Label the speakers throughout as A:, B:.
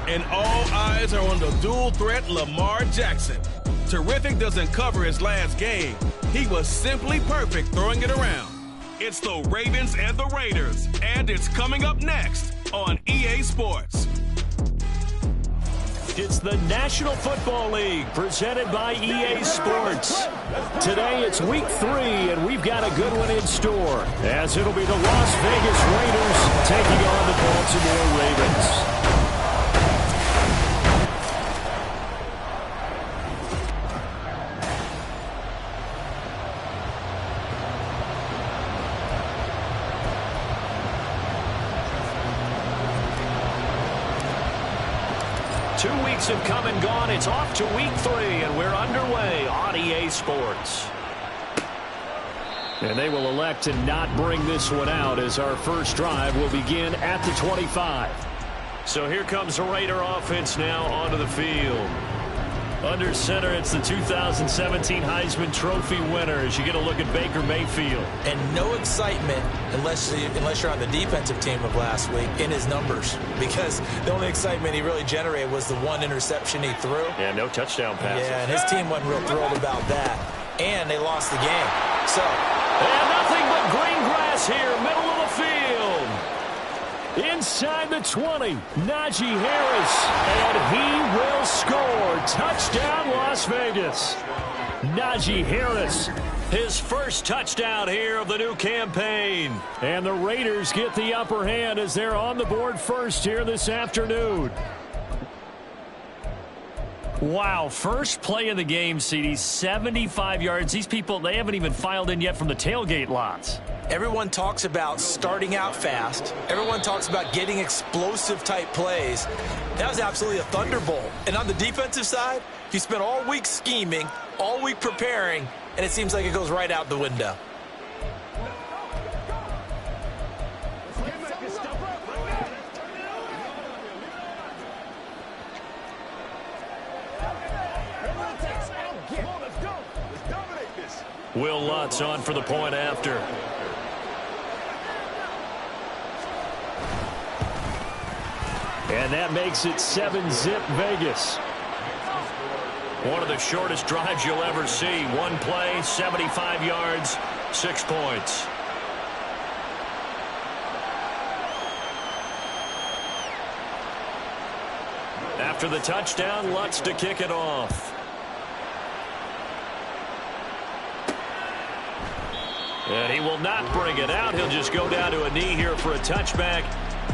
A: And all eyes are on the dual threat Lamar Jackson. Terrific doesn't cover his last game. He was simply perfect throwing it around. It's the Ravens and the Raiders, and it's coming up next on EA Sports.
B: It's the National Football League presented by EA Sports. Today it's week 3, and we've got a good one in store, as it'll be the Las Vegas Raiders taking on the Baltimore Ravens. 2 weeks have come and gone. It's off to week 3, and we're underway on EA Sports. And they will elect to not bring this one out, as our first drive will begin at the 25. So here comes the Raider offense now onto the field. Under center, it's the 2017 Heisman Trophy winner as you get a look at Baker Mayfield.
C: And no excitement unless you're on the defensive team of last week in his numbers, because the only excitement he really generated was the one interception he threw.
B: Yeah, no touchdown passes.
C: Yeah, and his team wasn't real thrilled about that. And they lost the game. So,
B: and nothing but green grass here, middle of the field. Inside the 20, Najee Harris, and he will score. Touchdown, Las Vegas. Najee Harris, his first touchdown here of the new campaign. And the Raiders get the upper hand as they're on the board first here this afternoon. Wow, first play of the game, CD, 75 yards. These people, they haven't even filed in yet from the tailgate lots.
C: Everyone talks about starting out fast. Everyone talks about getting explosive-type plays. That was absolutely a thunderbolt. And on the defensive side, you spent all week scheming, all week preparing, and it seems like it goes right out the window.
B: Will Lutz on for the point after. And that makes it 7-zip Vegas. One of the shortest drives you'll ever see. One play, 75 yards, 6 points. After the touchdown, Lutz to kick it off. And he will not bring it out. He'll just go down to a knee here for a touchback.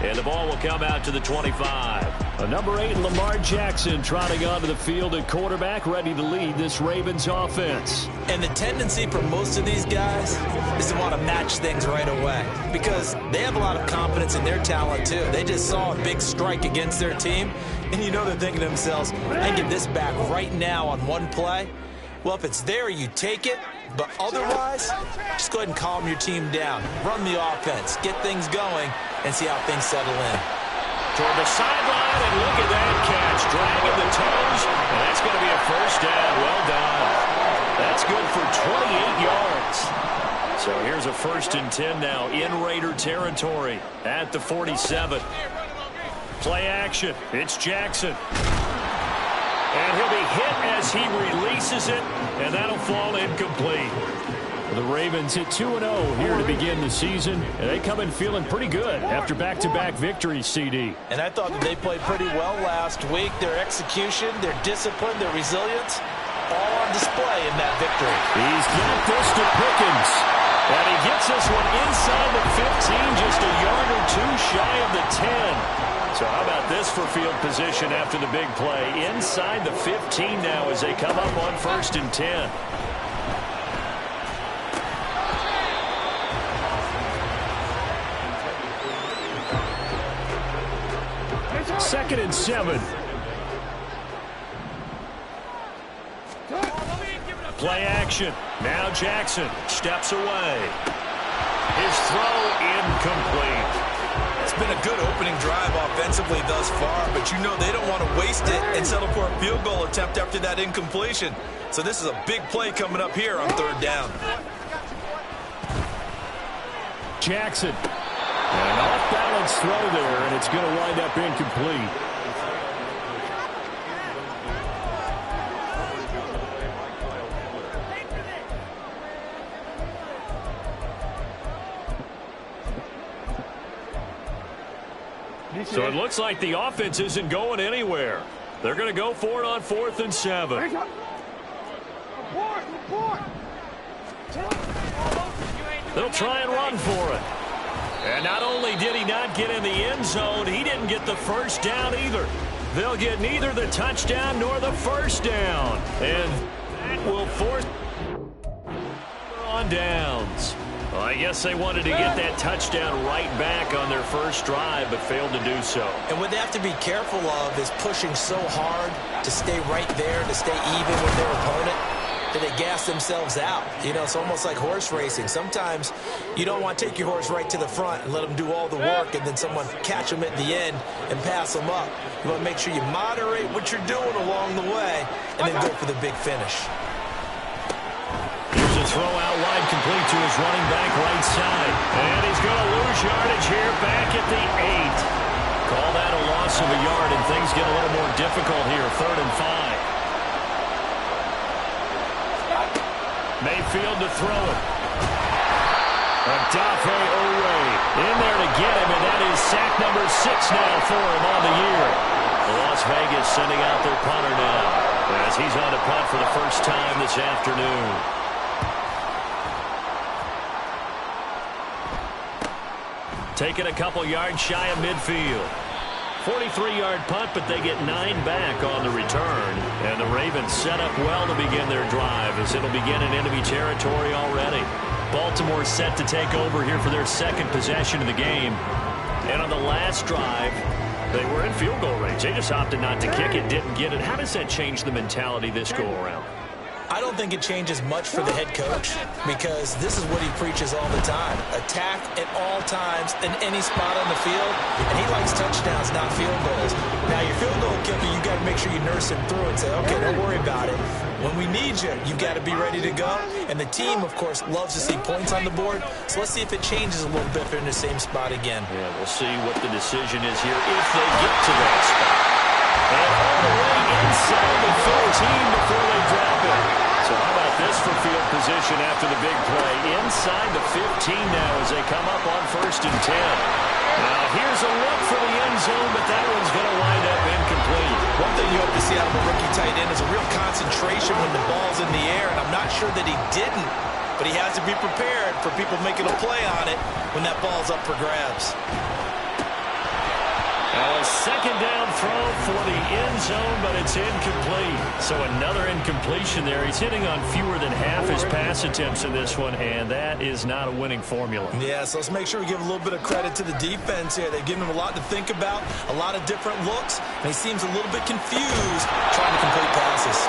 B: And the ball will come out to the 25. A number 8, Lamar Jackson, trotting onto the field at quarterback, ready to lead this Ravens offense.
C: And the tendency for most of these guys is to want to match things right away, because they have a lot of confidence in their talent, too. They just saw a big strike against their team, and you know they're thinking to themselves, I can get this back right now on one play. Well, if it's there, you take it. But otherwise, just go ahead and calm your team down. Run the offense, get things going, and see how things settle in.
B: Toward the sideline, and look at that catch. Dragging the toes, and that's going to be a first down. Well done. That's good for 28 yards. So here's a 1st and 10 now in Raider territory at the 47. Play action. It's Jackson. And he'll be hit as he releases it, and that'll fall incomplete. The Ravens hit 2-0 here to begin the season, and they come in feeling pretty good after back-to-back victories, CD.
C: And I thought that they played pretty well last week. Their execution, their discipline, their resilience, all on display in that victory.
B: He's got this to Pickens, and he gets this one inside the 15, just a yard or two shy of the 10. So how about this for field position after the big play? Inside the 15 now as they come up on 1st and 10. Second and 7. Play action. Now Jackson steps away. His throw incomplete.
C: It's been a good opening drive offensively thus far, but you know they don't want to waste it and settle for a field goal attempt after that incompletion. So this is a big play coming up here on 3rd down.
B: Jackson. An off-balance throw there, and it's going to wind up incomplete. So it looks like the offense isn't going anywhere. They're going to go for it on 4th and 7. They'll try and run for it. And not only did he not get in the end zone, he didn't get the first down either. They'll get neither the touchdown nor the first down. And that will force on downs. Well, I guess they wanted to get that touchdown right back on their first drive, but failed to do so.
C: And what they have to be careful of is pushing so hard to stay right there, to stay even with their opponent, that they gas themselves out. You know, it's almost like horse racing. Sometimes you don't want to take your horse right to the front and let them do all the work, and then someone catch them at the end and pass them up. You want to make sure you moderate what you're doing along the way and then go for the big finish.
B: Here's a throw out wide, complete to his running back right side. And he's going to lose yardage here back at the 8. Call that a loss of a yard, and things get a little more difficult here. 3rd and 5. Mayfield to throw it. Adafe Owe in there to get him, and that is sack number 6 now for him on the year. Las Vegas sending out their punter now as he's on to punt for the first time this afternoon. Taking a couple yards shy of midfield. 43-yard punt, but they get 9 back on the return. And the Ravens set up well to begin their drive, as it'll begin in enemy territory already. Baltimore set to take over here for their second possession of the game. And on the last drive, they were in field goal range. They just opted not to kick it, didn't get it. How does that change the mentality this go-around?
C: I don't think it changes much for the head coach, because this is what he preaches all the time. Attack at all times in any spot on the field, and he likes touchdowns, not field goals. Now, your field goal kicker, you got to make sure you nurse him through and say, okay, don't worry about it. When we need you, you got to be ready to go. And the team, of course, loves to see points on the board, so let's see if it changes a little bit if they're in the same spot again.
B: Yeah, we'll see what the decision is here if they get to that spot. And all the way inside the 14 before they drop it. So how about this for field position after the big play? Inside the 15 now as they come up on 1st and 10. Now here's a look for the end zone, but that one's going to wind up incomplete.
C: One thing you hope to see out of a rookie tight end is a real concentration when the ball's in the air, and I'm not sure that he didn't, but he has to be prepared for people making a play on it when that ball's up for grabs.
B: Now a second down throw for the end zone, but it's incomplete. So another incompletion there. He's hitting on fewer than half his pass attempts in this one, and that is not a winning formula.
C: Yeah, so let's make sure we give a little bit of credit to the defense here. They've given him a lot to think about, a lot of different looks, and he seems a little bit confused trying to complete passes.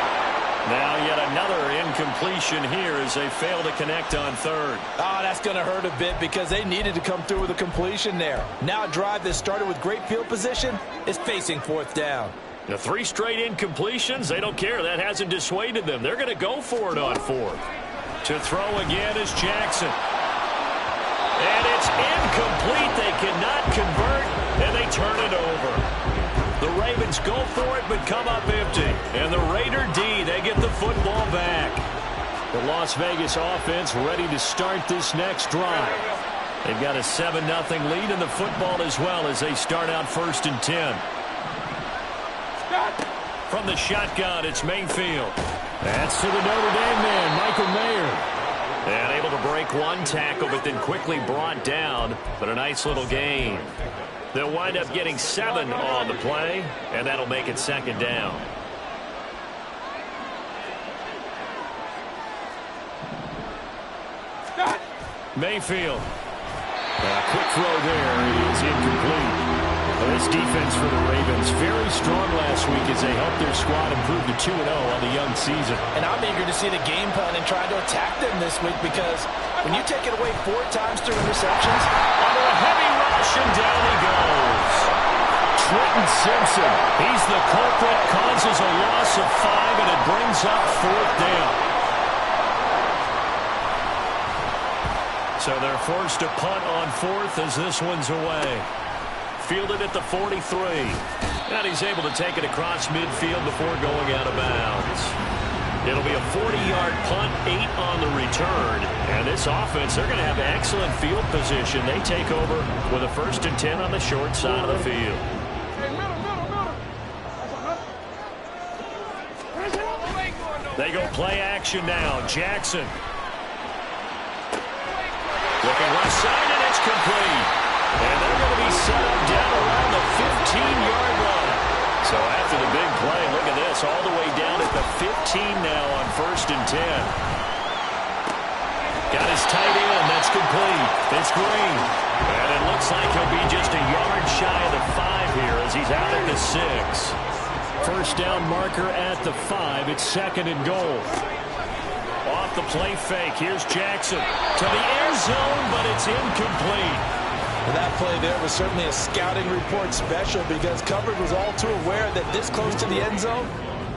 B: Now yet another incompletion here as they fail to connect on 3rd.
C: Oh, that's going to hurt a bit because they needed to come through with a completion there. Now a drive that started with great field position is facing 4th down.
B: The 3 straight incompletions, they don't care. That hasn't dissuaded them. They're going to go for it on 4th. To throw again is Jackson. And it's incomplete. They cannot convert, and they turn it over. The Ravens go for it, but come up empty. And the Raider D, they get the football back. The Las Vegas offense ready to start this next drive. They've got a 7-0 lead in the football as well as they start out 1st and 10. From the shotgun, it's Mayfield. That's to the Notre Dame man, Michael Mayer. And able to break one tackle, but then quickly brought down. But a nice little gain. They'll wind up getting 7 on the play, and that'll make it 2nd down. Mayfield. A quick throw there is incomplete. Well, this defense for the Ravens very strong last week as they helped their squad improve to 2-0 on the young season.
C: And I'm eager to see the game plan and try to attack them this week, because when you take it away 4 times through interceptions,
B: under a heavy rush, and down he goes. Trenton Simpson, he's the culprit, causes a loss of 5, and it brings up 4th down. So they're forced to punt on 4th as this one's away. Fielded at the 43. And he's able to take it across midfield before going out of bounds. It'll be a 40-yard punt, 8 on the return. And this offense, they're going to have excellent field position. They take over with a 1st and 10 on the short side of the field. They go play action now. Jackson. Looking left side, and it's complete. And they're going to be set up down around the 15-yard line. So after the big play, look at this, all the way down at the 15 now on 1st and 10. Got his tight end. That's complete. It's Green. And it looks like he'll be just a yard shy of the 5 here as he's out at the 6. First down marker at the 5. It's 2nd and goal. Off the play fake. Here's Jackson to the end zone, but it's incomplete.
C: Well, that play there was certainly a scouting report special because coverage was all too aware that this close to the end zone,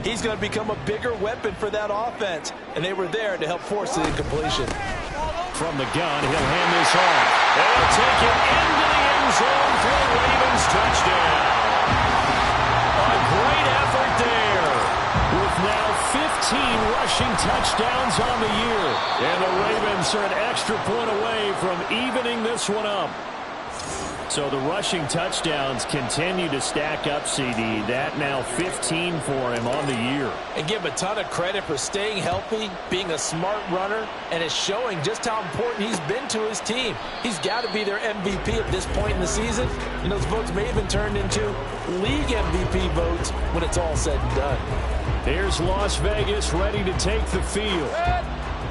C: he's going to become a bigger weapon for that offense. And they were there to help force the incompletion.
B: From the gun, he'll hand this off. They'll take it into the end zone for a Ravens touchdown. A great effort there. With now 15 rushing touchdowns on the year. And the Ravens are an extra point away from evening this one up. So the rushing touchdowns continue to stack up, CD. That now 15 for him on the year.
C: And give him a ton of credit for staying healthy, being a smart runner, and it's showing just how important he's been to his team. He's got to be their MVP at this point in the season. And those votes may even turn into league MVP votes when it's all said and done.
B: Here's Las Vegas ready to take the field.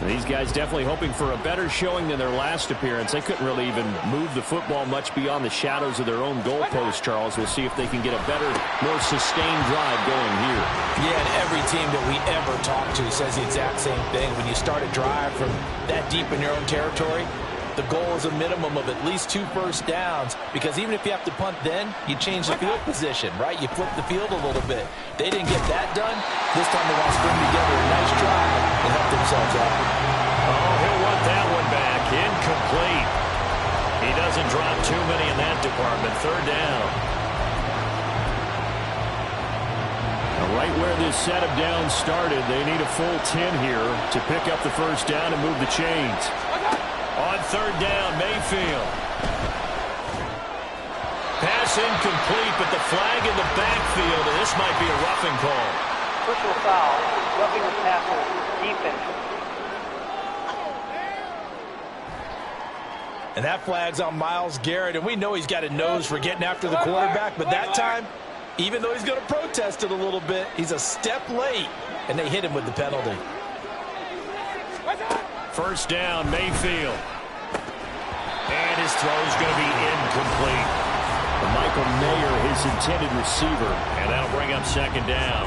B: These guys definitely hoping for a better showing than their last appearance. They couldn't really even move the football much beyond the shadows of their own goalpost, Charles. We'll see if they can get a better, more sustained drive going here.
C: Yeah, and every team that we ever talk to says the exact same thing. When you start a drive from that deep in your own territory, the goal is a minimum of at least 2 first downs, because even if you have to punt then, you change the field position, right? You flip the field a little bit. They didn't get that done. This time they want to string together a nice drive and help themselves out.
B: Oh, he'll want that one back. Incomplete. He doesn't drop too many in that department. 3rd down. Now, right where this set of downs started, they need a full 10 here to pick up the first down and move the chains. On 3rd down, Mayfield. Pass incomplete, but the flag in the backfield, and this might be a roughing call.
D: Personal foul, roughing the passer, defense.
C: And that flag's on Myles Garrett, and we know he's got a nose for getting after the quarterback, but that time, even though he's going to protest it a little bit, he's a step late, and they hit him with the penalty.
B: First down, Mayfield. And his throw's going to be incomplete. Michael Mayer, his intended receiver. And that'll bring up 2nd down.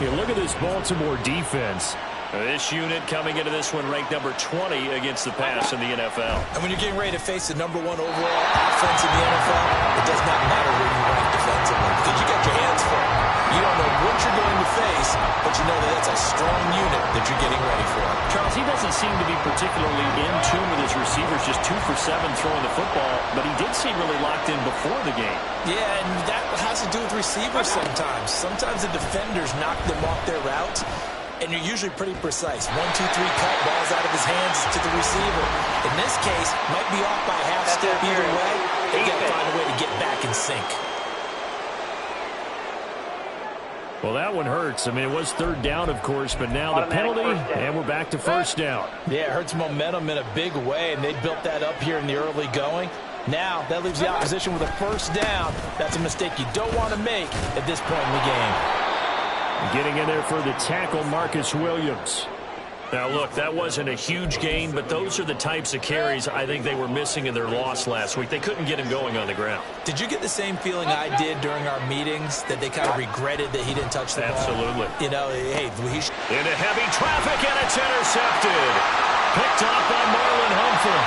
B: Yeah, look at this Baltimore defense. This unit coming into this one ranked number 20 against the pass in the NFL.
C: And when you're getting ready to face the number 1 overall offense in the NFL, it does not matter where you rank defensively because you got your hands full. You don't know what you're going to face, but you know that that's a strong unit that you're getting ready for.
B: Charles, he doesn't seem to be particularly in tune with his receivers, just 2 for 7 throwing the football, but he did seem really locked in before the game.
C: Yeah, and that has to do with receivers sometimes. Sometimes the defenders knock them off their routes, and you're usually pretty precise. 1, 2, 3 cut, balls out of his hands to the receiver. In this case, might be off by half step either way. They got to find a way to get back in sync.
B: Well, that one hurts. I mean, it was 3rd down, of course, but now the penalty, and we're back to 1st down.
C: Yeah, it hurts momentum in a big way, and they built that up here in the early going. Now, that leaves the opposition with a 1st down. That's a mistake you don't want to make at this point in the game.
B: Getting in there for the tackle, Marcus Williams. Now, look, that wasn't a huge gain, but those are the types of carries I think they were missing in their loss last week. They couldn't get him going on the ground.
C: Did you get the same feeling I did during our meetings, that they kind of regretted that he didn't touch the ball?
B: Absolutely.
C: You know, hey,
B: into heavy traffic, and it's intercepted. Picked off by Marlon Humphrey.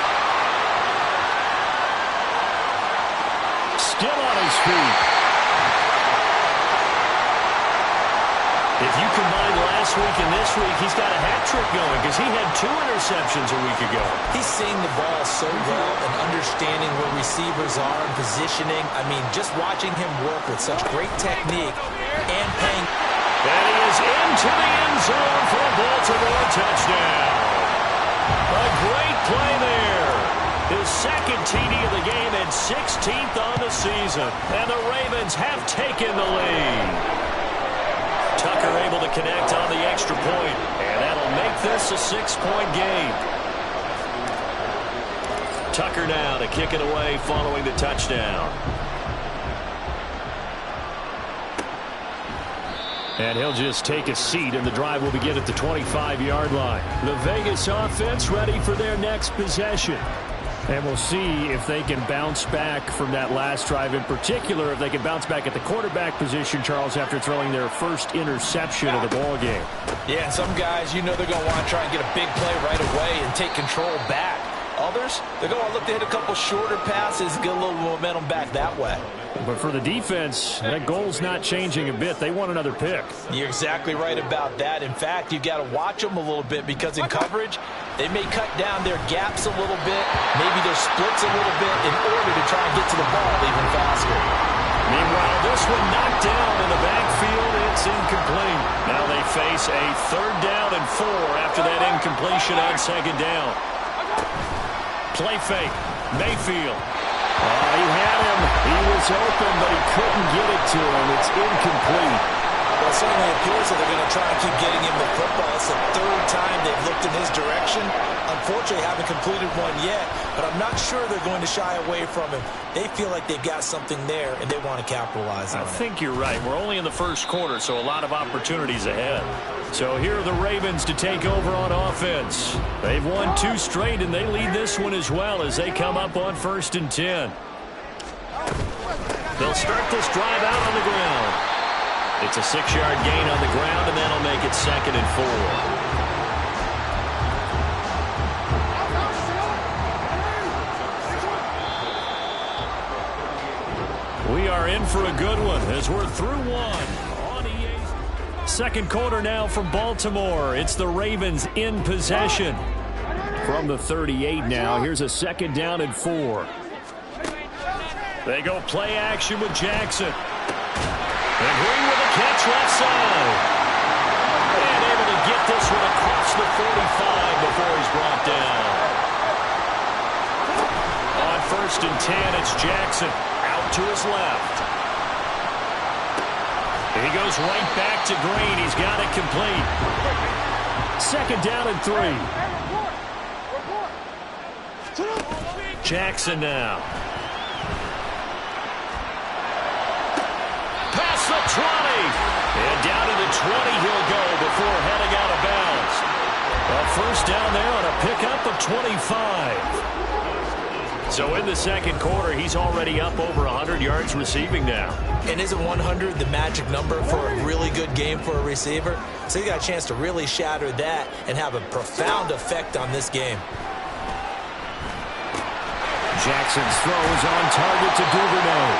B: Still on his feet. If you combine last week and this week, he's got a hat trick going because he had 2 interceptions a week ago.
C: He's seeing the ball so well and understanding where receivers are and positioning. I mean, just watching him work with such great technique and paying.
B: And he is into the end zone for a Baltimore touchdown. A great play there. His 2nd TD of the game and 16th on the season. And the Ravens have taken the lead. Tucker able to connect on the extra point, and that'll make this a 6-point game. Tucker now to kick it away following the touchdown. And he'll just take a seat, and the drive will begin at the 25-yard line. The Vegas offense ready for their next possession. And we'll see if they can bounce back from that last drive, in particular if they can bounce back at the quarterback position, Charles, after throwing their first interception of the ball game.
C: Yeah, and some guys, you know they're going to want to try and get a big play right away and take control back. Others, they're going to look to hit a couple shorter passes, get a little momentum back that way.
B: But for the defense, that goal's not changing a bit. They want another pick.
C: You're exactly right about that. In fact, you've got to watch them a little bit because in coverage, they may cut down their gaps a little bit, maybe their splits a little bit in order to try and get to the ball even faster.
B: Meanwhile, this one knocked down in the backfield. It's incomplete. Now they face a 3rd down and 4 after that incompletion on 2nd down. Play fake. Mayfield. He had him. He was open, but he couldn't get it to him. It's incomplete.
C: Well, it certainly appears that they're going to try and keep getting him the football. It's the 3rd time they've looked in his direction. Unfortunately, haven't completed one yet, but I'm not sure they're going to shy away from him. They feel like they've got something there, and they want to capitalize on it.
B: I think you're right. We're only in the 1st quarter, so a lot of opportunities ahead. So here are the Ravens to take over on offense. They've won 2 straight, and they lead this one as well as they come up on 1st and 10. They'll start this drive out on the ground. It's a 6-yard gain on the ground, and that'll make it 2nd and 4. We are in for a good one as we're through one on EA. 2nd quarter now from Baltimore. It's the Ravens in possession. From the 38 now, here's a 2nd down and 4. They go play action with Jackson. And Green with a catch left side. And able to get this one across the 45 before he's brought down. On 1st and 10, it's Jackson. Out to his left. He goes right back to Green. He's got it complete. 2nd down and 3. Jackson now. Past the 20. And down to the 20 he'll go before heading out of bounds. A 1st down there on a pickup of 25. So in the 2nd quarter, he's already up over 100 yards receiving now.
C: And isn't 100 the magic number for a really good game for a receiver? So he got a chance to really shatter that and have a profound effect on this game.
B: Jackson's throw is on target to Duvernay.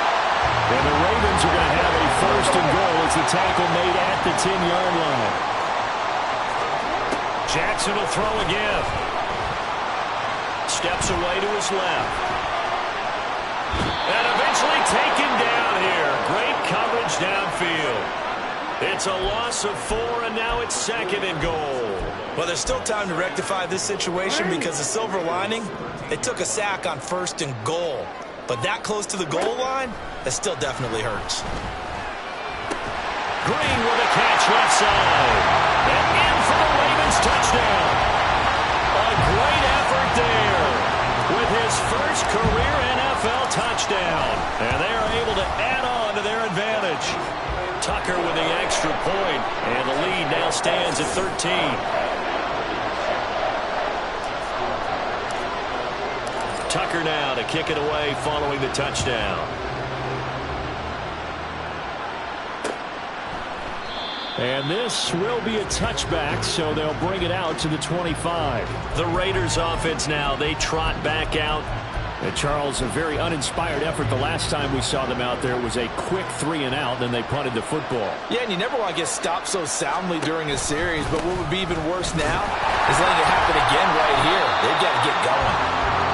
B: And the Ravens are going to have a 1st and goal as the tackle made at the 10-yard line. Jackson will throw again. Steps away to his left. And eventually taken down here. Great coverage downfield. It's a loss of 4, and now it's 2nd and goal.
C: Well, there's still time to rectify this situation because the silver lining, they took a sack on 1st and goal. But that close to the goal line, that still definitely hurts.
B: Green with a catch left side. And in for the Ravens touchdown. A great effort there with his first career NFL touchdown. And they are able to add on to their advantage. Tucker with the extra point, and the lead now stands at 13. Tucker now to kick it away following the touchdown. And this will be a touchback, so they'll bring it out to the 25. The Raiders offense now, they trot back out. And Charles, a very uninspired effort. The last time we saw them out there was a quick 3 and out, then they punted the football.
C: Yeah, and you never want to get stopped so soundly during a series, but what would be even worse now is letting it happen again right here. They've got to get going.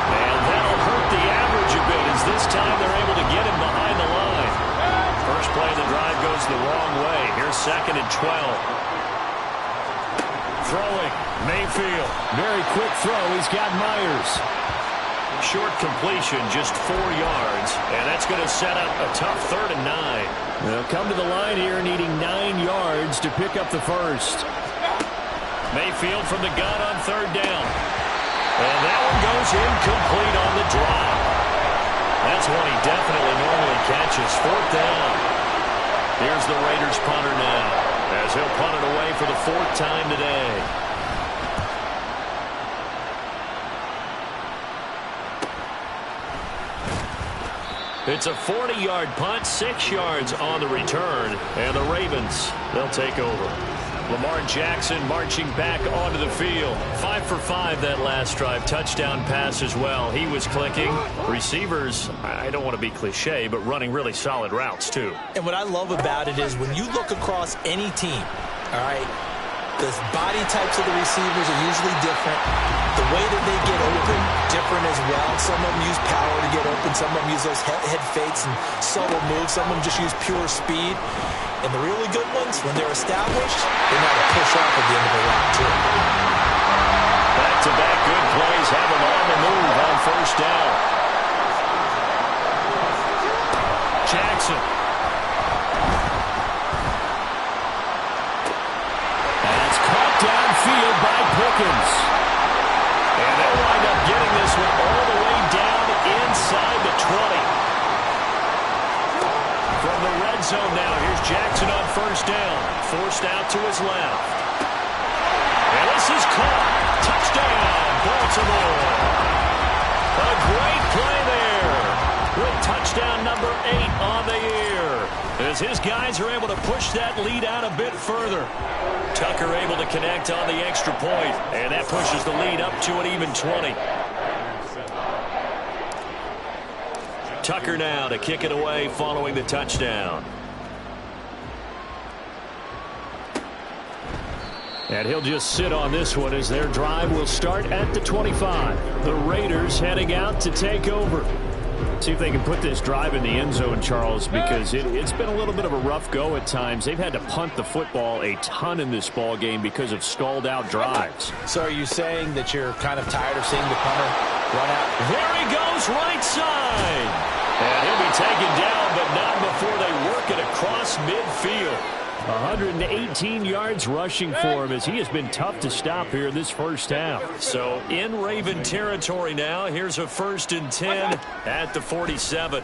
B: And that'll hurt the average a bit as this time they're able to get him behind the line. First play of the drive goes the wrong way. Here's 2nd and 12. Throwing, Mayfield. Very quick throw. He's got Myers. Short completion, just 4 yards, and that's going to set up a tough 3rd and 9.
E: They'll come to the line here needing 9 yards to pick up the first.
B: Mayfield from the gun on 3rd down. And that one goes incomplete on the drop. That's one he definitely normally catches. 4th down. Here's the Raiders punter now, as he'll punt it away for the 4th time today. It's a 40-yard punt, 6 yards on the return, and the Ravens, they'll take over. Lamar Jackson marching back onto the field. 5 for 5 that last drive. Touchdown pass as well. He was clicking. Receivers, I don't want to be cliche, but running really solid routes too.
C: And what I love about it is when you look across any team, all right, the body types of the receivers are usually different. The way that they get open, different as well. Some of them use power to get open. Some of them use those head fakes and subtle moves. Some of them just use pure speed. And the really good ones, when they're established, they know how to push off at the end of the route, too.
B: Back-to-back good plays have them on the move on 1st down. Jackson. And it's caught downfield by Pickens. And they'll wind up getting this one all the way down inside the 20. From the red zone now, here's Jackson on 1st down. Forced out to his left. And this is caught. Touchdown, Baltimore. A great play there. With touchdown number 8 on the year. As his guys are able to push that lead out a bit further. Tucker able to connect on the extra point. And that pushes the lead up to an even 20. Tucker now to kick it away following the touchdown. And he'll just sit on this one as their drive will start at the 25. The Raiders heading out to take over. See if they can put this drive in the end zone, Charles, because it's been a little bit of a rough go at times. They've had to punt the football a ton in this ball game because of stalled-out drives.
C: So are you saying that you're kind of tired of seeing the punter run out?
B: There he goes, right side. And he'll be taken down, but not before they work it across midfield.
E: 118 yards rushing for him as he has been tough to stop here this first half.
B: So in Raven territory now. Here's a 1st and 10 at the 47.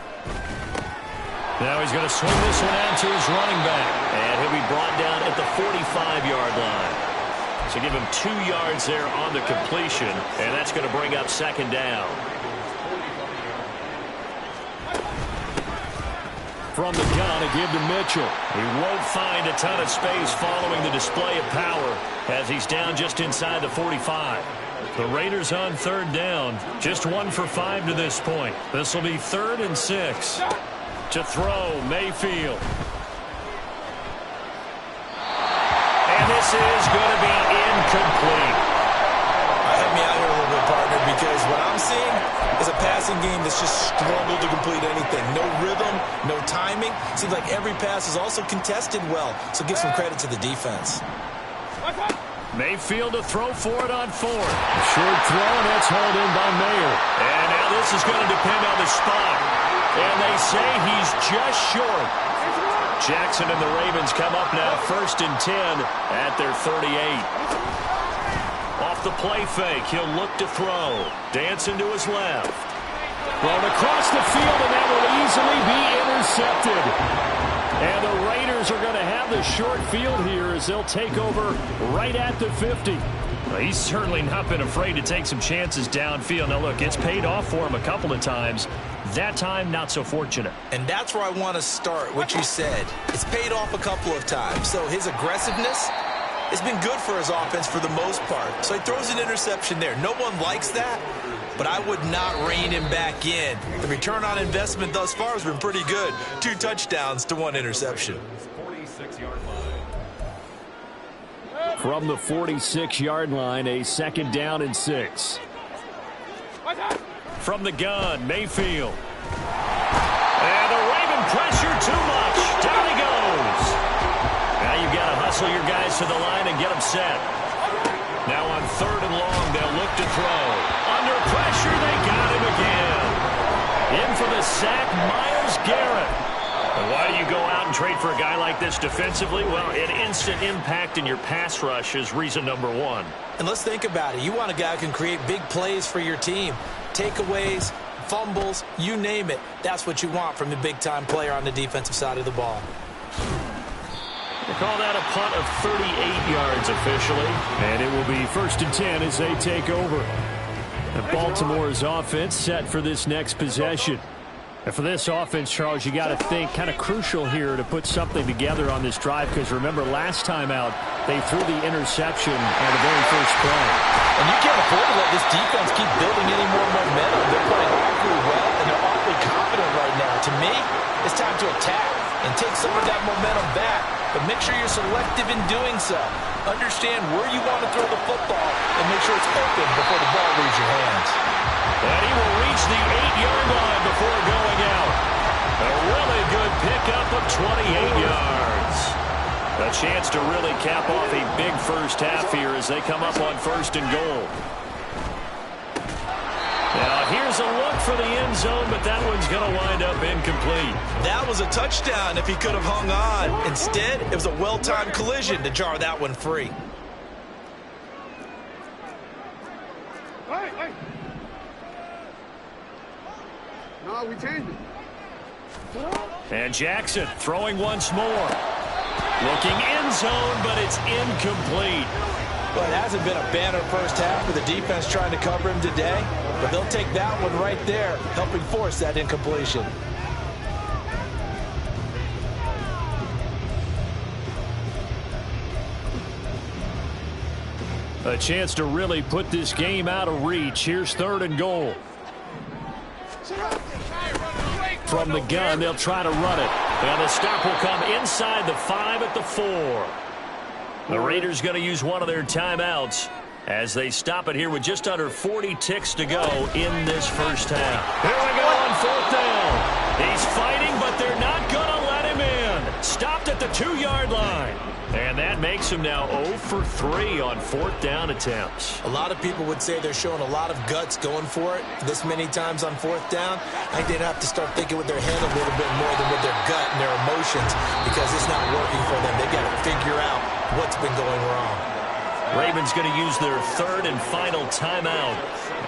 B: Now he's going to swing this one out to his running back. And he'll be brought down at the 45-yard line. So give him 2 yards there on the completion. And that's going to bring up 2nd down.
E: From the gun, a give to Mitchell.
B: He won't find a ton of space following the display of power as he's down just inside the 45. The Raiders on 3rd down. Just 1 for 5 to this point. This will be 3rd and 6. To throw, Mayfield. And this is going to be incomplete.
C: Help me out here a little bit, partner, because what I'm seeing is a passing game that's just struggled to complete anything. No rhythm, no timing. Seems like every pass is also contested well, so give some credit to the defense.
B: Mayfield to throw for it on 4th.
E: Short throw, and that's hauled in by Mayer.
B: And now this is going to depend on the spot. And they say he's just short. Jackson and the Ravens come up now 1st and 10 at their 38. Off the play fake, he'll look to throw. Dancing to his left.
E: Thrown across the field, and that will easily be intercepted. And the Raiders are going to have the short field here as they'll take over right at the 50.
B: Well, he's certainly not been afraid to take some chances downfield. Now, look, it's paid off for him a couple of times. That time, not so fortunate.
C: And that's where I want to start, what you said. It's paid off a couple of times. So his aggressiveness has been good for his offense for the most part. So he throws an interception there. No one likes that, but I would not rein him back in. The return on investment thus far has been pretty good. 2 touchdowns to 1 interception.
E: From the 46-yard line, a 2nd down and 6.
B: From the gun, Mayfield. And the Raven pressure too much. Down he goes. Now you've got to hustle your guys to the line and get them set.
E: Now on 3rd and long, they'll look to throw. Under pressure, they got him again. In for the sack, Myles Garrett. And why do you go out and trade for a guy like this defensively? Well, an instant impact in your pass rush is reason number one.
C: And let's think about it. You want a guy who can create big plays for your team. Takeaways, fumbles, you name it. That's what you want from a big-time player on the defensive side of the ball.
E: They call that a punt of 38 yards officially. And it will be 1st and 10 as they take over. And Baltimore's offense set for this next possession. And for this offense, Charles, you got to think kind of crucial here to put something together on this drive, because remember last time out they threw the interception on the very first play.
C: And you can't afford to let this defense keep building any more momentum. They're playing awfully well, and they're awfully confident right now. To me, it's time to attack and take some of that momentum back, but make sure you're selective in doing so. Understand where you want to throw the football and make sure it's open before the ball leaves your hands.
E: And he will reach the 8-yard line before going out. A really good pickup of 28 yards. A chance to really cap off a big first half here as they come up on 1st and goal. Now here's a look for the end zone, but that one's going to wind up incomplete.
C: That was a touchdown if he could have hung on. Instead, it was a well-timed collision to jar that one free.
F: No, we changed it.
E: And Jackson throwing once more. Looking end zone, but it's incomplete.
C: Well, it hasn't been a banner first half for the defense trying to cover him today, but they'll take that one right there, helping force that incompletion.
E: A chance to really put this game out of reach. Here's 3rd and goal. From the gun, they'll try to run it. And the stop will come inside the 5 at the 4. The Raiders going to use one of their timeouts as they stop it here with just under 40 ticks to go in this first half. Here we go on 4th down. He's fighting, but they're not going to let him in. Stopped at the 2-yard line. And that makes him now 0 for 3 on 4th down attempts.
C: A lot of people would say they're showing a lot of guts going for it this many times on 4th down. I think they'd have to start thinking with their head a little bit more than with their gut and their emotions, because it's not working for them. They've got to figure out what's been going wrong.
E: Ravens going to use their 3rd and final timeout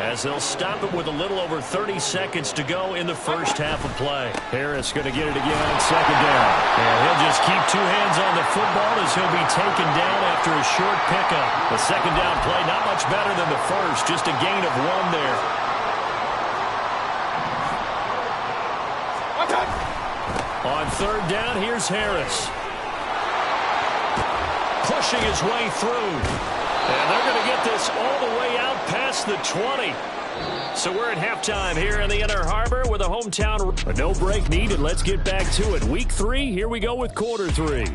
E: as they'll stop it with a little over 30 seconds to go in the first half of play. Harris going to get it again on 2nd down. And he'll just keep 2 hands on the football as he'll be taken down after a short pickup. The 2nd down play not much better than the first, just a gain of 1 there. On 3rd down, here's Harris. Pushing his way through. And they're going to get this all the way out past the 20. So we're at halftime here in the Inner Harbor with a hometown. A no break needed. Let's get back to it. Week 3, here we go with quarter 3.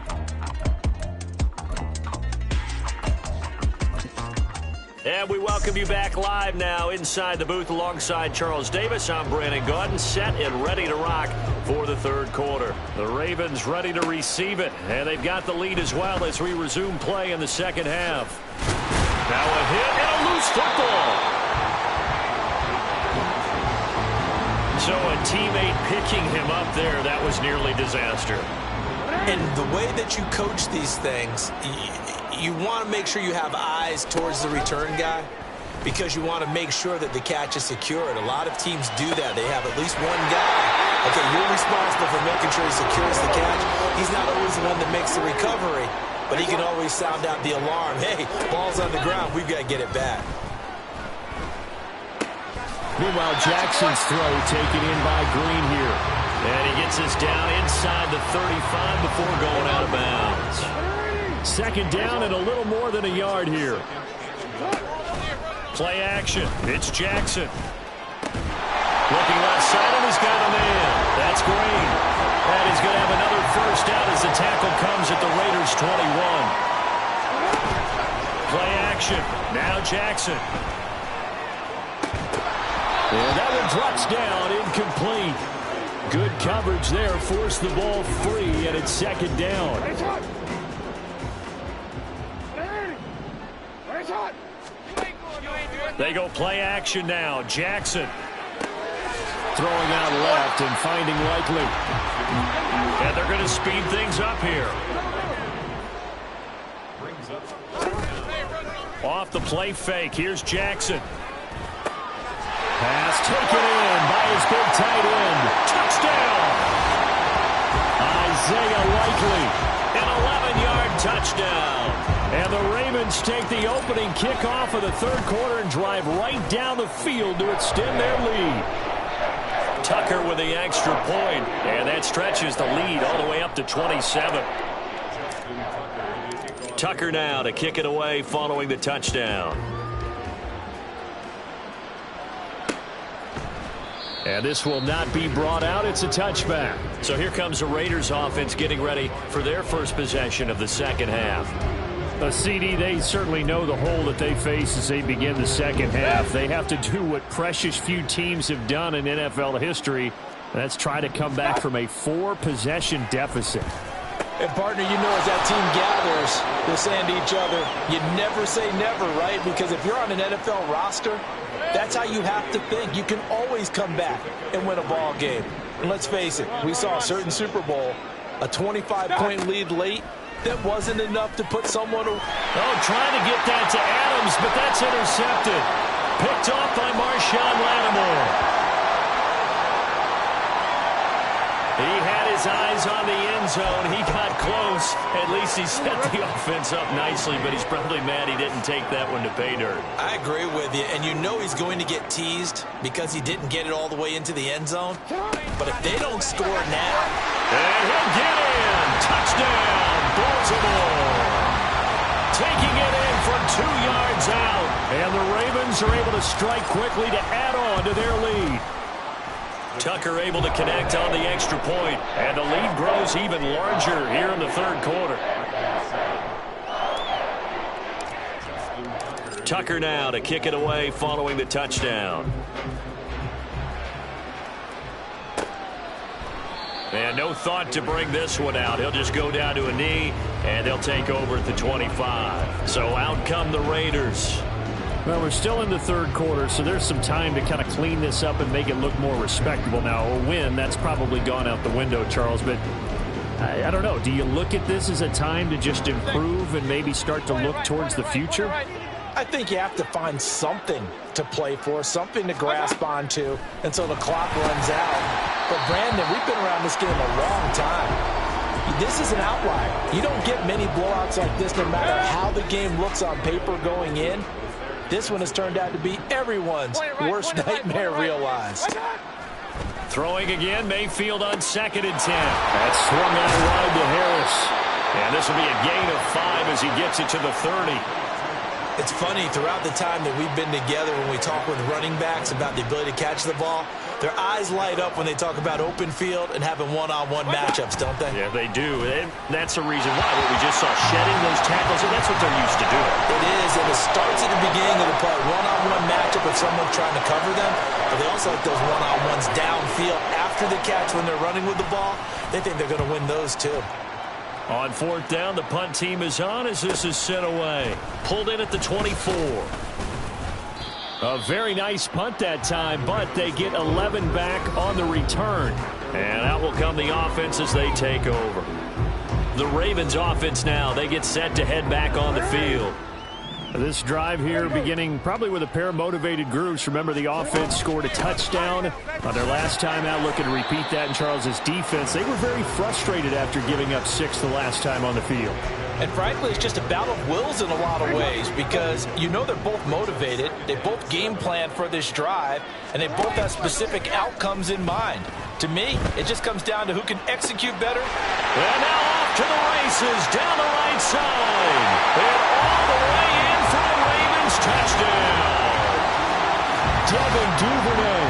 E: And we welcome you back live now inside the booth alongside Charles Davis. I'm Brandon Gaudin, set and ready to rock for the 3rd quarter. The Ravens ready to receive it, and they've got the lead as well as we resume play in the 2nd half. Now a hit and a loose football. So a teammate picking him up there, that was nearly disaster.
C: And the way that you coach these things, you want to make sure you have eyes towards the return guy, because you want to make sure that the catch is secured. A lot of teams do that. They have at least one guy. Okay, you're responsible for making sure he secures the catch. He's not always the one that makes the recovery, but he can always sound out the alarm. Hey, ball's on the ground. We've got to get it back.
E: Meanwhile, Jackson's throw taken in by Green here. And he gets us down inside the 35 before going out of bounds. 2nd down and a little more than a yard here. Play action. It's Jackson. Looking left side, and he's got a man. That's Green. And he's going to have another first down as the tackle comes at the Raiders' 21. Play action. Now Jackson. And that one drops down, incomplete. Good coverage there, forced the ball free, and it's 2nd down. They go play action now. Jackson throwing out left and finding Likely. And they're going to speed things up here. Off the play fake. Here's Jackson. Pass taken in by his big tight end. Touchdown! Isaiah Likely. An 11-yard touchdown. And the Ravens take the opening kickoff of the third quarter and drive right down the field to extend their lead. Tucker with the extra point, and that stretches the lead all the way up to 27. Tucker now to kick it away following the touchdown. And this will not be brought out. It's a touchback. So here comes the Raiders offense getting ready for their first possession of the second half.
G: A CD, they certainly know the hole that they face as they begin the second half. They have to do what precious few teams have done in NFL history. That's try to come back from a 4-possession deficit.
C: And, partner, you know as that team gathers, they're saying to each other, you never say never, right? Because if you're on an NFL roster, that's how you have to think. You can always come back and win a ball game. And let's face it, we saw a certain Super Bowl, a 25-point lead late. That wasn't enough to put someone...
E: Oh, trying to get that to Adams, but that's intercepted. Picked off by Marshawn Lattimore. He had his eyes on the end zone. He got close. At least he set the offense up nicely, but he's probably mad he didn't take that one to pay dirt.
C: I agree with you, and you know he's going to get teased because he didn't get it all the way into the end zone. But if they don't score now...
E: And he'll get in. Touchdown, Baltimore. Taking it in from 2 yards out.
G: And the Ravens are able to strike quickly to add on to their lead.
E: Tucker able to connect on the extra point, and the lead grows even larger here in the third quarter. Tucker now to kick it away following the touchdown. And no thought to bring this one out. He'll just go down to a knee, and they'll take over at the 25. So out come the Raiders.
G: Well, we're still in the third quarter, so there's some time to kind of clean this up and make it look more respectable. Now, a win, that's probably gone out the window, Charles, but I don't know. Do you look at this as a time to just improve and maybe start to look towards the future?
C: I think you have to find something to play for, something to grasp onto until the clock runs out. But, Brandon, we've been around this game a long time. This is an outlier. You don't get many blowouts like this no matter how the game looks on paper going in. This one has turned out to be everyone's worst nightmare realized.
E: Throwing again, Mayfield on 2nd and 10.
G: That swung out wide to Harris.
E: And this will be a gain of 5 as he gets it to the 30.
C: It's funny, throughout the time that we've been together when we talk with running backs about the ability to catch the ball, their eyes light up when they talk about open field and having one-on-one matchups, don't they?
E: Yeah, they do. And that's the reason why. What we just saw, shedding those tackles, and that's what they're used to doing.
C: It is, and it starts at the beginning of the play. One-on-one matchup if someone's trying to cover them, but they also like those one-on-ones downfield after the catch when they're running with the ball. They think they're going to win those too.
E: On 4th down, the punt team is on as this is sent away. Pulled in at the 24.
G: A very nice punt that time, but they get 11 back on the return.
E: And out will come the offense as they take over. The Ravens offense now, they get set to head back on the field.
G: This drive here beginning probably with a pair of motivated groups. Remember, the offense scored a touchdown on their last time out. Looking to repeat that in Charles's defense. They were very frustrated after giving up 6 the last time on the field.
C: And frankly, it's just a battle of wills in a lot of ways because you know they're both motivated. They both game plan for this drive, and they both have specific outcomes in mind. To me, it just comes down to who can execute better.
E: And now off to the races down the right side. And all the way in for the Ravens touchdown.
G: Devin Duvernay.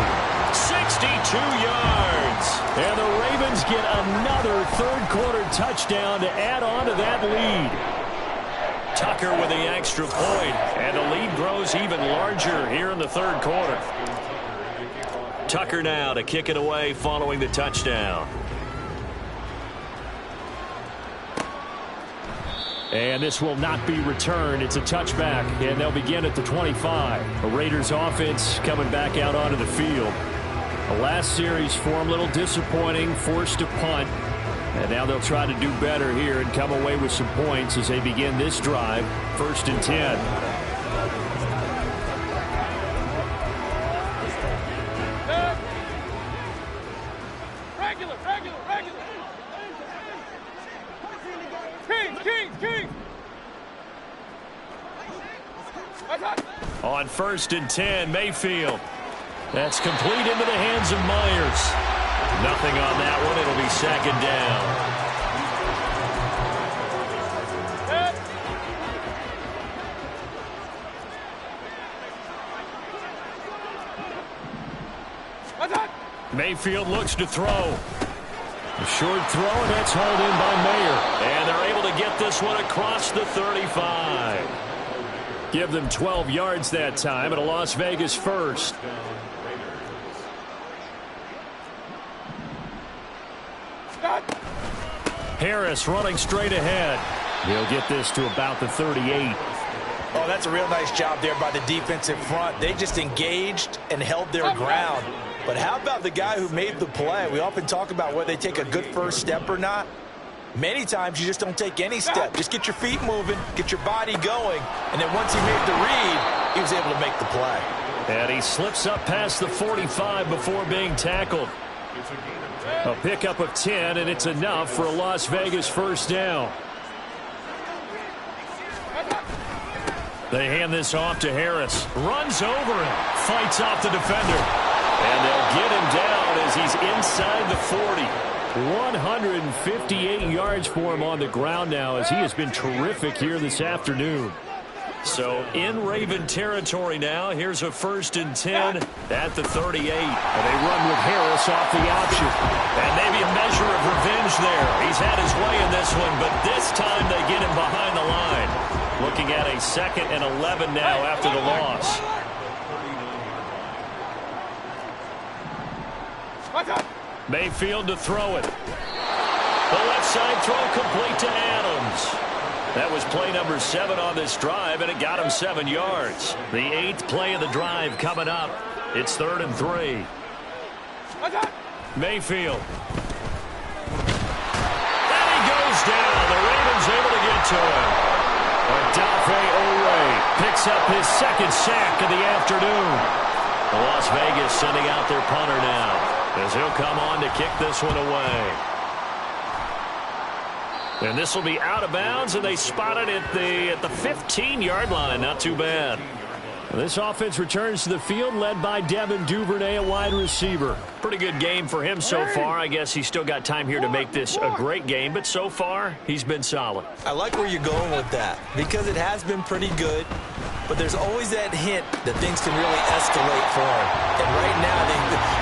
E: 62 yards.
G: And the Ravens get another third-quarter touchdown to add on to that lead.
E: Tucker with the extra point, and the lead grows even larger here in the third quarter. Tucker now to kick it away following the touchdown.
G: And this will not be returned. It's a touchback, and they'll begin at the 25. The Raiders offense coming back out onto the field. The last series for them, a little disappointing, forced to punt. And now they'll try to do better here and come away with some points as they begin this drive, 1st and 10. On 1st and 10, Mayfield. That's complete into the hands of Myers. Nothing on that one. It'll be 2nd down. Mayfield looks to throw. A short throw, and that's hauled in by Mayer. And they're able to get this one across the 35. Give them 12 yards that time, and a Las Vegas first. Harris running straight ahead. He'll get this to about the 38.
C: Oh, that's a real nice job there by the defensive front. They just engaged and held their ground. But how about the guy who made the play? We often talk about whether they take a good first step or not. Many times you just don't take any step. Just get your feet moving, get your body going, and then once he made the read, he was able to make the play.
G: And he slips up past the 45 before being tackled. A pickup of 10, and it's enough for a Las Vegas first down. They hand this off to Harris. Runs over him. Fights off the defender. And they'll get him down as he's inside the 40. 158 yards for him on the ground now as he has been terrific here this afternoon. So in Raven territory now. Here's a 1st and 10 at the 38. And they run with Harris off the option. And maybe a measure of revenge there. He's had his way in this one, but this time they get him behind the line. Looking at a 2nd and 11 now after the loss. Mayfield to throw it. The left side throw complete to Adams. That was play number 7 on this drive, and it got him 7 yards. The 8th play of the drive coming up. It's 3rd and 3. Mayfield. And he goes down. The Ravens able to get to him. Odafe Oweh picks up his 2nd sack of the afternoon. Las Vegas sending out their punter now as he'll come on to kick this one away. And this will be out of bounds, and they spot it at the 15-yard line. Not too bad. This offense returns to the field, led by Devin Duvernay, a wide receiver. Pretty good game for him so far. I guess he's still got time here to make this a great game, but so far, he's been solid.
C: I like where you're going with that, because it has been pretty good, but there's always that hint that things can really escalate for him. And right now,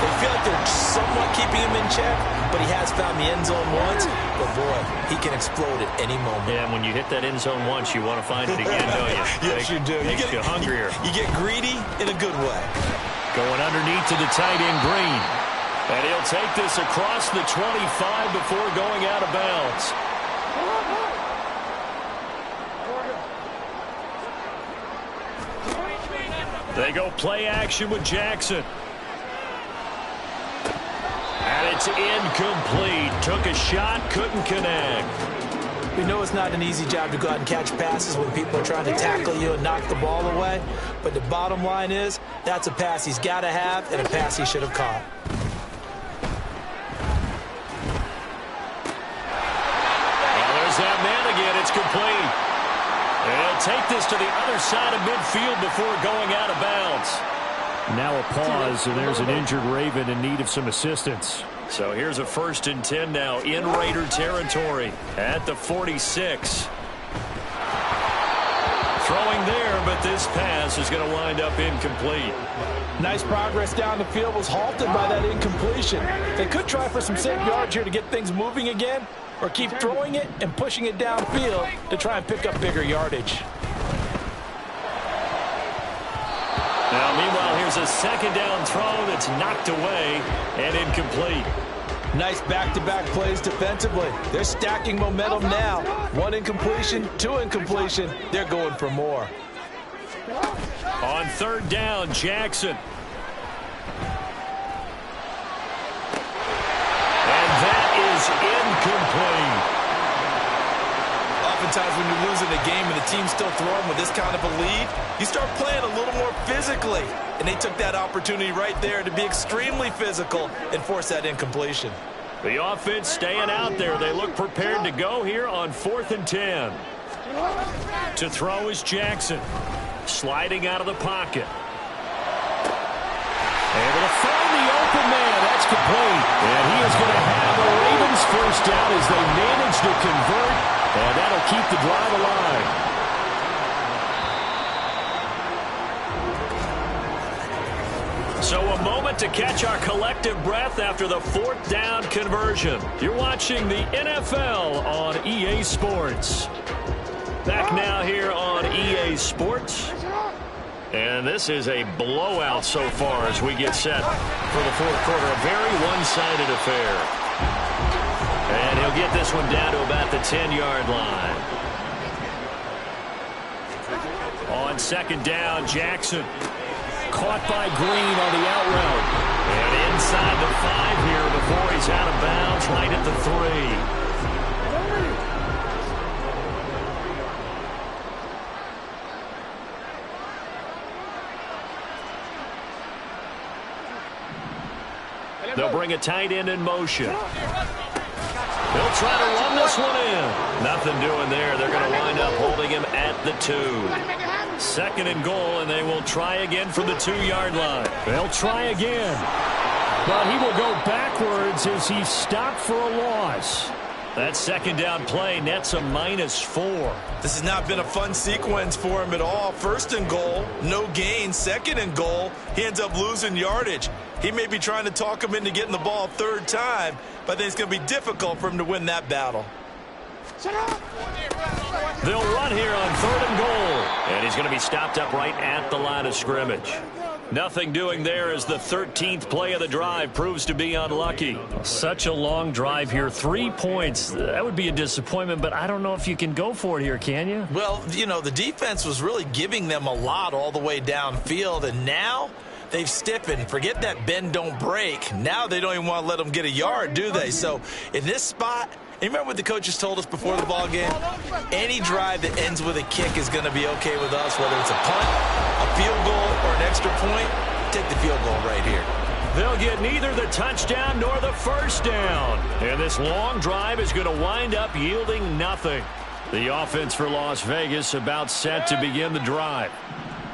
C: they feel like they're somewhat keeping him in check, but he has found the end zone once. But, boy, he can explode at any moment.
G: Yeah, and when you hit that end zone once, you want to find it again, don't you?
C: Yes, you do.
G: Makes you hungrier.
C: You get greedy in a good way.
G: Going underneath to the tight end, Green. And he'll take this across the 25 before going out of bounds. They go play action with Jackson. And it's incomplete. Took a shot, couldn't connect.
C: We know it's not an easy job to go out and catch passes when people are trying to tackle you and knock the ball away. But the bottom line is, that's a pass he's got to have and a pass he should have caught.
G: Well, there's that man again. It's complete. And he'll take this to the other side of midfield before going out of bounds. Now a pause, and there's an injured Raven in need of some assistance. So here's a 1st and 10 now in Raider territory at the 46. Throwing there, but this pass is going to wind up incomplete.
C: Nice progress down the field, was halted by that incompletion. They could try for some safe yards here to get things moving again, or keep throwing it and pushing it downfield to try and pick up bigger yardage.
G: Now, meanwhile, here's a 2nd down throw that's knocked away and incomplete.
C: Nice back-to-back plays defensively. They're stacking momentum now. 1 incompletion, 2 incompletion. They're going for more.
E: On 3rd down, Jackson. And that is incomplete.
C: Oftentimes when you're losing a game and the team's still throwing with this kind of a lead, you start playing a little more physically. And they took that opportunity right there to be extremely physical and force that incompletion.
E: The offense staying out there. They look prepared to go here on 4th and 10. To throw is Jackson. Sliding out of the pocket. Able to find the open man. That's complete. And he is going to have the Ravens first down as they manage to convert. And that'll keep the drive alive. So a moment to catch our collective breath after the 4th down conversion. You're watching the NFL on EA Sports. Back now here on EA Sports. And this is a blowout so far as we get set for the 4th quarter. A very one-sided affair. And he'll get this one down to about the 10-yard line. On 2nd down, Jackson. Caught by Green on the out route. And inside the 5 here before he's out of bounds, right at the 3. They'll bring a tight end in motion. They'll try to run this one in. Nothing doing there. They're going to wind up holding him at the 2. 2nd and goal, and they will try again from the 2-yard line. They'll try again. But he will go backwards as he's stopped for a loss. That 2nd down play nets a -4.
C: This has not been a fun sequence for him at all. 1st and goal, no gain. 2nd and goal, he ends up losing yardage. He may be trying to talk him into getting the ball 3rd time, but I think it's going to be difficult for him to win that battle.
E: They'll run here on 3rd and goal. And he's going to be stopped up right at the line of scrimmage. Nothing doing there as the 13th play of the drive proves to be unlucky. Such a long drive here. 3 points. That would be a disappointment, but I don't know if you can go for it here, can you?
C: Well, you know, the defense was really giving them a lot all the way downfield, and now they've stiffened. Forget that bend, don't break. Now they don't even want to let them get a yard, do they? So in this spot, you remember what the coaches told us before the ball game? Any drive that ends with a kick is going to be okay with us, whether it's a punt, a field goal, or an extra point. Take the field goal right here.
E: They'll get neither the touchdown nor the 1st down. And this long drive is going to wind up yielding nothing. The offense for Las Vegas about set to begin the drive.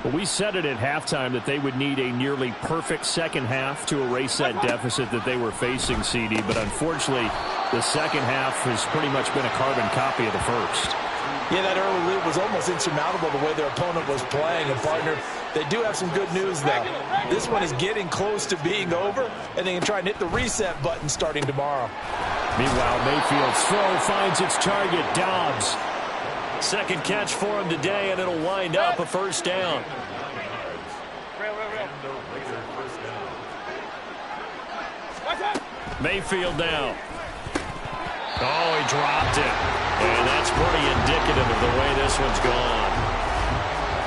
G: Well, we said it at halftime that they would need a nearly perfect second half to erase that deficit that they were facing, CD. But unfortunately, the second half has pretty much been a carbon copy of the first.
C: Yeah, that early lead was almost insurmountable the way their opponent was playing. And, partner, they do have some good news, though. This one is getting close to being over, and they can try and hit the reset button starting tomorrow.
G: Meanwhile, Mayfield's throw finds its target, Dobbs.
E: 2nd catch for him today, and it'll wind up a 1st down. Mayfield now. Oh, he dropped it. And that's pretty indicative of the way this one's gone.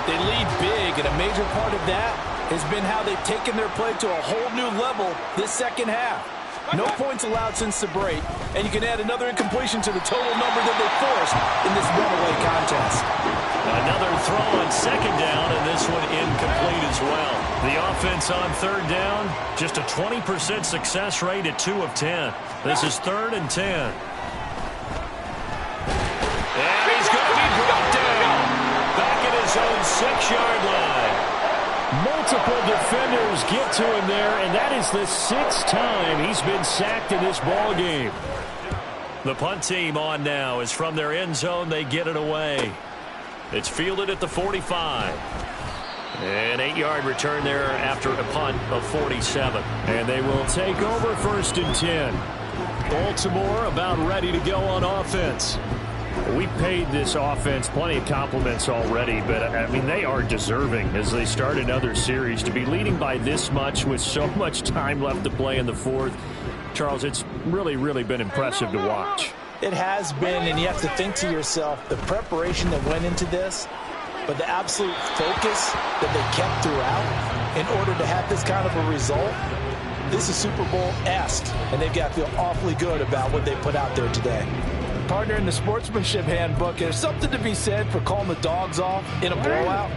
C: They lead big, and a major part of that has been how they've taken their play to a whole new level this second half. No points allowed since the break, and you can add another incompletion to the total number that they forced in this runaway contest.
E: Another throw on 2nd down, and this one incomplete as well. The offense on 3rd down, just a 20% success rate at 2 of 10. This is 3rd and 10. And he's going to be brought down back at his own 6-yard line. Multiple defenders get to him there, and that is the 6th time he's been sacked in this ball game. The punt team on now is from their end zone. They get it away. It's fielded at the 45. An 8-yard return there after a punt of 47. And they will take over 1st and 10. Baltimore about ready to go on offense. We paid this offense plenty of compliments already, but, I mean, they are deserving as they start another series. To be leading by this much with so much time left to play in the 4th,
G: Charles, it's really been impressive to watch.
C: It has been, and you have to think to yourself, the preparation that went into this, but the absolute focus that they kept throughout in order to have this kind of a result. This is Super Bowl-esque, and they've got to feel awfully good about what they put out there today. Partner, in the sportsmanship handbook, there's something to be said for calling the dogs off in a blowout.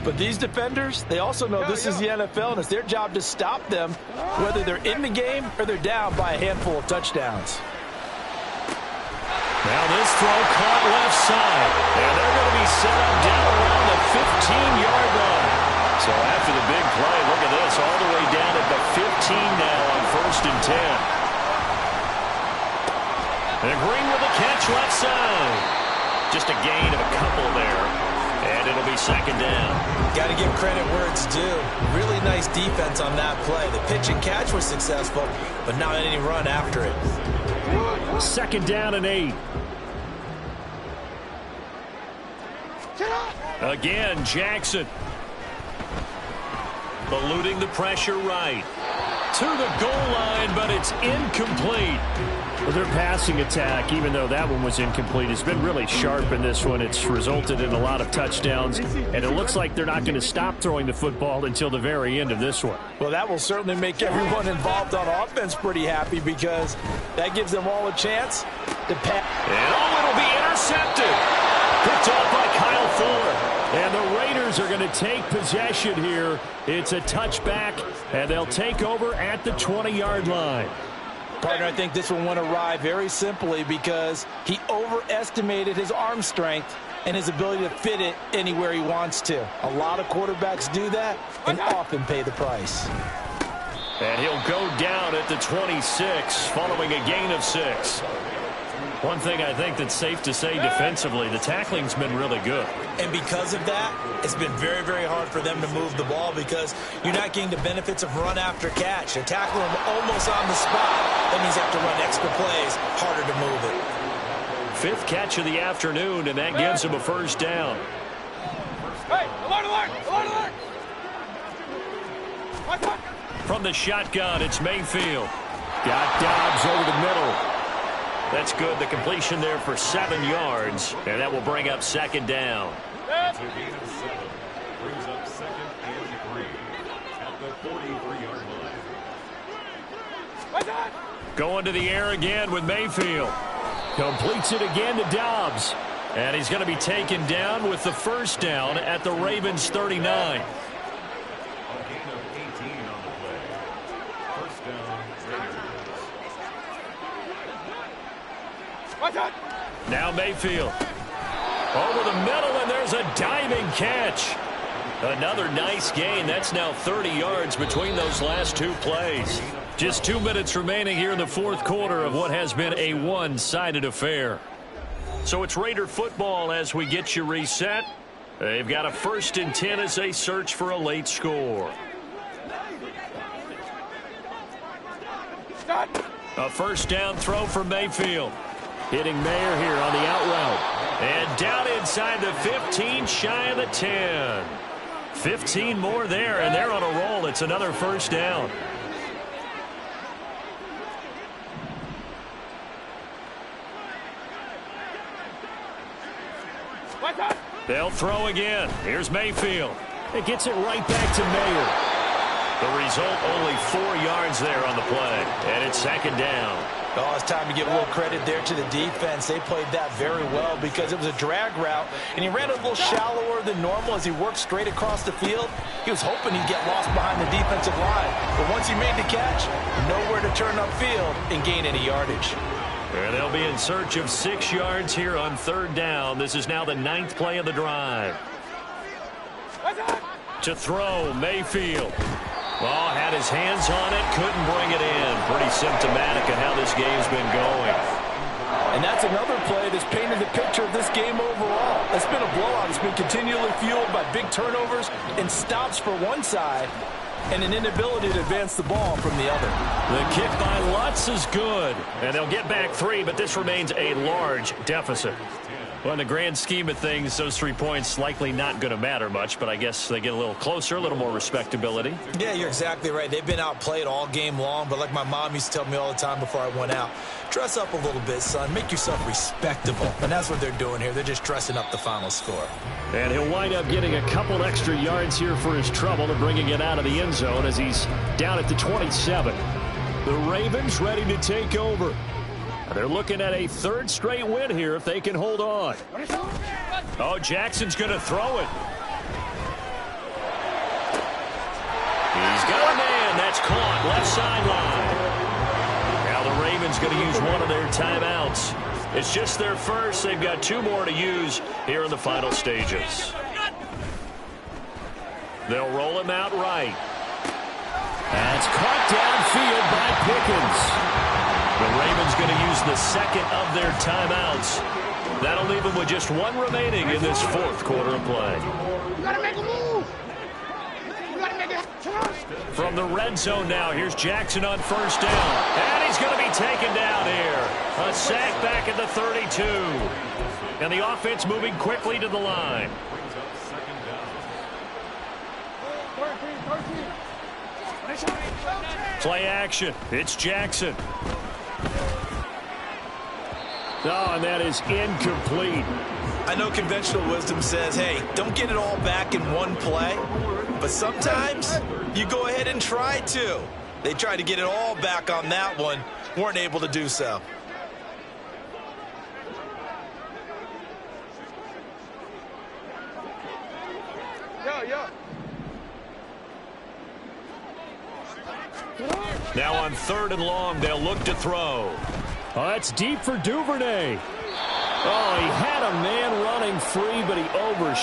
C: But these defenders, they also know this is the NFL, and it's their job to stop them, whether they're in the game or they're down by a handful of touchdowns.
E: Now this throw caught left side, and they're going to be set up down around the 15-yard line. So after the big play, look at this, all the way down at the 15 now on 1st and 10. And Green with a catch left side. Just a gain of a couple there, and it'll be 2nd down.
C: Got to give credit where it's due. Really nice defense on that play. The pitch and catch was successful, but not any run after it.
G: 2nd down and 8.
E: Again, Jackson. Eluding the pressure right. To the goal line, but it's incomplete.
G: Well, their passing attack, even though that one was incomplete, has been really sharp in this one. It's resulted in a lot of touchdowns, and it looks like they're not going to stop throwing the football until the very end of this one.
C: Well, that will certainly make everyone involved on offense pretty happy because that gives them all a chance to pass.
E: And it'll be intercepted. Picked off by Kyle Fuller.
G: And the Raiders are going to take possession here. It's a touchback, and they'll take over at the 20-yard line.
C: Partner, I think this one went awry very simply because he overestimated his arm strength and his ability to fit it anywhere he wants to. A lot of quarterbacks do that and often pay the price.
E: And he'll go down at the 26 following a gain of 6. One thing I think that's safe to say defensively, the tackling's been really good.
C: And because of that, it's been very hard for them to move the ball because you're not getting the benefits of run after catch. They're tackling them almost on the spot. That means you have to run extra plays, harder to move it.
E: 5th catch of the afternoon, and that gives him a 1st down.
F: Hey, alert!
E: From the shotgun, it's Mayfield. Got Dobbs over the middle. That's good. The completion there for 7 yards, and that will bring up 2nd down.
H: It's a gain of 7. Brings up 2nd and 3 at the 43-yard line.
E: Going to the air again with Mayfield.
G: Completes it again to Dobbs.
E: And he's going to be taken down with the 1st down at the Ravens 39.
H: A gain of 18 on the play. 1st down, Raiders.
E: Now Mayfield. Over the middle, and there's a diving catch. Another nice gain. That's now 30 yards between those last 2 plays. Just 2 minutes remaining here in the 4th quarter of what has been a one-sided affair. So it's Raider football as we get you reset. They've got a 1st and 10 as they search for a late score. A 1st down throw for Mayfield.
G: Hitting Mayer here on the out route.
E: And down inside the 15, shy of the 10. 15 more there, and they're on a roll. It's another 1st down. They'll throw again. Here's Mayfield.
G: It gets it right back to Mayer.
E: The result, only 4 yards there on the play, and it's 2nd down.
C: Oh, it's time to give a little credit there to the defense. They played that very well because it was a drag route, and he ran a little shallower than normal as he worked straight across the field. He was hoping he'd get lost behind the defensive line, but once he made the catch, nowhere to turn upfield and gain any yardage.
E: And they'll be in search of 6 yards here on 3rd down. This is now the 9th play of the drive. To throw, Mayfield. Well, had his hands on it, couldn't bring it in. Pretty symptomatic of how this game's been going.
C: And that's another play that's painted the picture of this game overall. It's been a blowout. It's been continually fueled by big turnovers and stops for one side and an inability to advance the ball from the other.
E: The kick by Lutz is good. And they'll get back 3, but this remains a large deficit. Well, in the grand scheme of things, those 3 points likely not going to matter much, but I guess they get a little closer, a little more respectability.
C: Yeah, you're exactly right. They've been outplayed all game long, but like my mom used to tell me all the time before I went out, dress up a little bit, son. Make yourself respectable. And that's what they're doing here. They're just dressing up the final score.
G: And he'll wind up getting a couple extra yards here for his trouble and bringing it out of the end zone as he's down at the 27. The Ravens ready to take over. They're looking at a third straight win here if they can hold on. Oh, Jackson's going to throw it. He's got a man. That's caught. Left sideline. Now the Ravens going to use one of their timeouts. It's just their first. They've got 2 more to use here in the final stages. They'll roll him out right. That's caught downfield by Pickens. The Ravens going to use the second of their timeouts. That'll leave them with just 1 remaining in this 4th quarter of play.
F: You gotta make a move. You gotta make it.
E: From the red zone now, here's Jackson on first down. And he's going to be taken down here. A sack back at the 32. And the offense moving quickly to the line. Play action. It's Jackson. Oh, and that is incomplete.
C: I know conventional wisdom says, hey, don't get it all back in one play. But sometimes you go ahead and try to. They tried to get it all back on that one. Weren't able to do so.
E: Now on 3rd and long, they'll look to throw.
G: Oh, that's deep for Duvernay. Oh, he had a man running free, but he overshot.